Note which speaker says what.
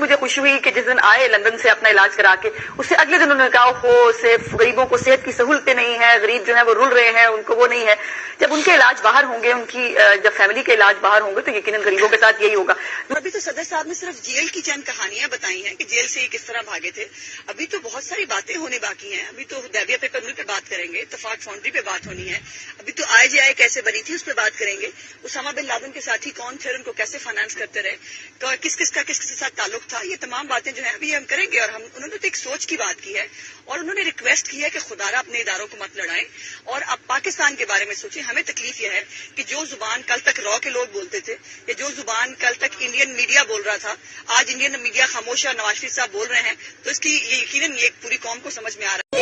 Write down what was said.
Speaker 1: मुझे खुशी हुई कि जिस दिन आए लंदन से अपना इलाज करा के, उससे अगले दिन उन्होंने कहा हो सिर्फ गरीबों को सेहत की सहूलतें नहीं है, गरीब जो है वो रुल रहे हैं, उनको वो नहीं है। जब उनके इलाज बाहर होंगे, उनकी जब फैमिली के इलाज बाहर होंगे तो यकीनन गरीबों के साथ यही होगा।
Speaker 2: अभी तो सदर साहब ने सिर्फ जेल की चंद कहानियां बताई हैं कि जेल से ये किस तरह भागे थे। अभी तो बहुत सारी बातें होने बाकी हैं। अभी तो दैविया पेपर मिल पे बात करेंगे, इत्तेफाक फाउंड्री पे बात होनी है। अभी तो IJI कैसे बनी थी उस पर बात करेंगे। उसामा बिन लादेन के साथी कौन थे, उनको कैसे फाइनेंस करते रहे, तो किस किस के साथ ताल्लुक था, ये तमाम बातें जो है अभी हम करेंगे। और उन्होंने तो एक सोच की बात की है और उन्होंने रिक्वेस्ट की है कि खुदारा अपने इदारों को मत लड़ाएं और अब पाकिस्तान के बारे में सोचें। हमें तकलीफ यह है कि जो जुबान कल तक रॉ के लोग बोलते थे या जो जुबान कल तक इंडियन मीडिया बोल रहा था, आज इंडियन मीडिया खामोश है और नवाज शरीफ साहब बोल रहे हैं, तो इसकी ये यकीनन ये पूरी कौम को समझ में आ रहा है।